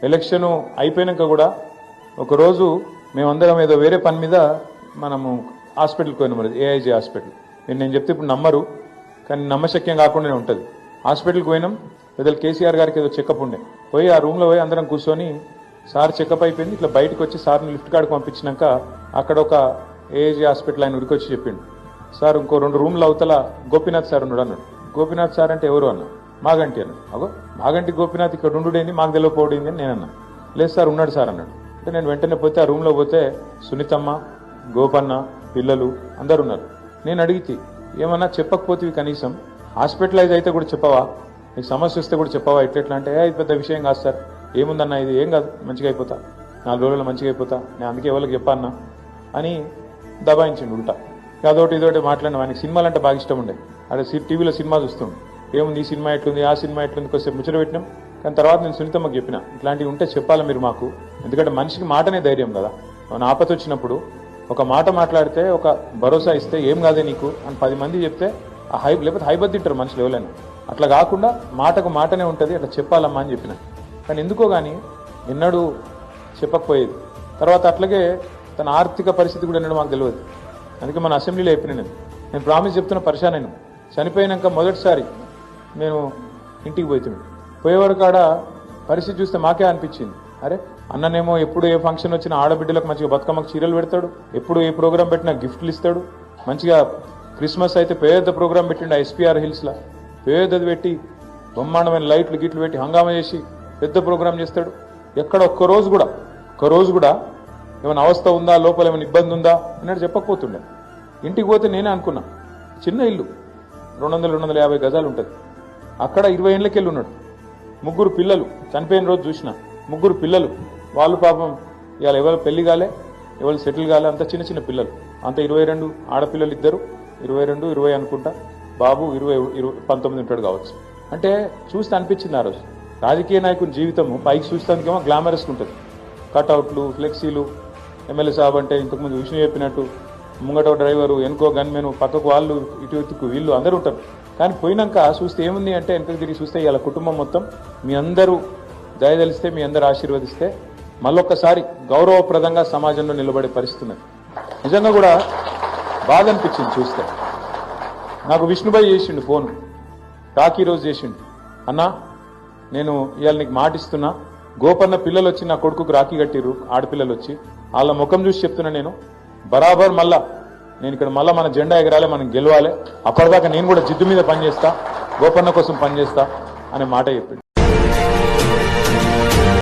Election అయిపోయినాక కూడా ఒకరోజు మేమందరం ఏదో వేరే పని మీద మనము హాస్పిటల్కి పోయినాం, మరి ఏఐజీ హాస్పిటల్. నేను చెప్తే ఇప్పుడు నమ్మరు, కానీ నమ్మశక్యం కాకుండానే ఉంటుంది. హాస్పిటల్కి పోయినాం, పెద్దలు కేసీఆర్ గారికి ఏదో చెకప్ ఉండే. పోయి ఆ రూమ్లో పోయి అందరం కూర్చొని సార్ చెకప్ అయిపోయింది, ఇట్లా బయటకు వచ్చి సార్ని లిఫ్ట్ కాడికి పంపించినాక అక్కడ ఒక ఏఐజీ హాస్పిటల్ ఆయన ఉరికొచ్చి చెప్పిండు, సార్ ఇంకో 2 రూమ్ల అవతల గోపీనాథ్ సార్ ఉన్నాడు అన్నాడు. గోపీనాథ్ సార్ అంటే ఎవరు అన్నా? మాగంటి అన్నాడు. అగో మాగంటి గోపీనాథ్ ఇక్కడ ఉండుడేంది, మాకు తెలియకపోవడింది అని నేనన్నా. లేదు సార్ ఉన్నాడు సార్ అన్నాడు. అంటే నేను వెంటనే పోతే ఆ రూమ్లో పోతే సునీతమ్మ, గోపన్న, పిల్లలు అందరు ఉన్నారు. నేను అడిగితే ఏమన్నా చెప్పకపోతే కనీసం హాస్పిటలైజ్ అయితే కూడా చెప్పవా, నీకు సమస్య వస్తే కూడా చెప్పవా, ఎట్లా అంటే ఇది పెద్ద విషయం కాదు సార్, ఏముందన్నా ఇది ఏం కాదు, మంచిగా అయిపోతా, 4 రోజుల్లో మంచిగా అయిపోతా, నేను అందుకే ఎవరికి చెప్పన్నా అని దబాయించిండు ఉల్టా. అదోటి ఇదోటి మాట్లాడిన. ఆయనకి సినిమాలు అంటే బాగా ఇష్టం ఉండే. అదే టీవీలో సినిమా చూస్తుండు, ఏముంది ఈ సినిమా ఎట్లుంది, ఆ సినిమా ఎట్లుంది, కొంచెం ముచ్చట పెట్టినాం. కానీ తర్వాత నేను సునీతమ్మకి చెప్పిన, ఇట్లాంటివి ఉంటే చెప్పాలి మీరు మాకు, ఎందుకంటే మనిషికి మాటనే ధైర్యం కదా. మన ఆపత వచ్చినప్పుడు ఒక మాట మాట్లాడితే, ఒక భరోసా ఇస్తే ఏం కాదే నీకు అని 10 మంది చెప్తే లేకపోతే హైబత్ తింటారు మనుషులు ఎవరైనా. అట్లా కాకుండా మాటకు మాటనే ఉంటుంది, అట్లా చెప్పాలమ్మా అని చెప్పిన. కానీ ఎందుకో కానీ ఎన్నడూ చెప్పకపోయేది. తర్వాత అట్లాగే తన ఆర్థిక పరిస్థితి కూడా ఎన్నడూ మాకు తెలియదు. అందుకే మన అసెంబ్లీలో చెప్పిన నేను ప్రామిస్ చెప్తున్న పరిశాన్ నేను చనిపోయినాక మొదటిసారి నేను ఇంటికి పోతున్నాను. పోయేవాడు కాడ పరిస్థితి చూస్తే మాకే అనిపించింది, అరే అన్ననేమో ఎప్పుడు ఏ ఫంక్షన్ వచ్చినా ఆడబిడ్డలకు మంచిగా బతుకమ్మకు చీరలు పెడతాడు, ఎప్పుడు ఏ ప్రోగ్రాం పెట్టినా గిఫ్ట్లు ఇస్తాడు, మంచిగా క్రిస్మస్ అయితే పెద్ద ప్రోగ్రాం పెట్టిండు ఎస్పీఆర్ హిల్స్లో, పెద్దది పెట్టి బ్రహ్మాండమైన లైట్లు గిట్లు పెట్టి హంగామా చేసి పెద్ద ప్రోగ్రాం చేస్తాడు. ఎక్కడ ఒక్కరోజు కూడా ఏమైనా అవస్థ ఉందా, లోపల ఏమైనా ఇబ్బంది ఉందా అన్నట్టు చెప్పకపోతుండే. ఇంటికి పోతే నేనే అనుకున్నా, చిన్న ఇల్లు 200-250 గజాలు ఉంటుంది, అక్కడ 20 ఏళ్ళకెళ్ళి ఉన్నాడు. 3 పిల్లలు, చనిపోయిన రోజు చూసిన 3 పిల్లలు, వాళ్ళు పాపం ఇవాళ ఎవరు పెళ్లి కాలే, ఎవరు సెటిల్ కాలే, అంత చిన్న చిన్న పిల్లలు, అంత 22 ఆడపిల్లలు, 2 22 20 అనుకుంటా, బాబు 19 ఉంటాడు కావచ్చు. అంటే చూస్తే అనిపించింది ఆ రోజు రాజకీయ నాయకుని జీవితము పైకి చూస్తానికేమో గ్లామరస్గా ఉంటుంది, కట్అవుట్లు, ఫ్లెక్సీలు, ఎమ్మెల్యే సాబ్ అంటే ఇంతకుముందు విష్ణు చెప్పినట్టు ముంగట డ్రైవరు, వెనుకో గన్మెను, పక్కకు వాళ్ళు, ఇటుకు వీళ్ళు అందరూ ఉంటారు. కానీ పోయినాక చూస్తే ఏముంది అంటే వెనకకి తిరిగి చూస్తే ఇలా కుటుంబం మొత్తం మీ అందరూ దయదలిస్తే, మీ అందరూ ఆశీర్వదిస్తే మళ్ళొక్కసారి గౌరవప్రదంగా సమాజంలో నిలబడే పరిస్థితి ఉన్నది. నిజంగా కూడా బాధ అనిపించింది చూస్తే. నాకు విష్ణుబాయ్ చేసిండు ఫోన్, రాఖీ రోజు చేసిండు, అన్నా నేను ఇవాళ నీకు మాటిస్తున్నా, గోపన్న పిల్లలు వచ్చి నా కొడుకుకు రాఖీ కట్టిర్రు, ఆడపిల్లలు వచ్చి, వాళ్ళ ముఖం చూసి చెప్తున్నా, నేను బరాబర్ మళ్ళా నేను ఇక్కడ మళ్ళీ మన జెండా ఎగరాలి, మనం గెలవాలి, అప్పటిదాకా నేను కూడా జిద్దు మీద పనిచేస్తా, గోపన్న కోసం పనిచేస్తా అనే మాట చెప్పిండు.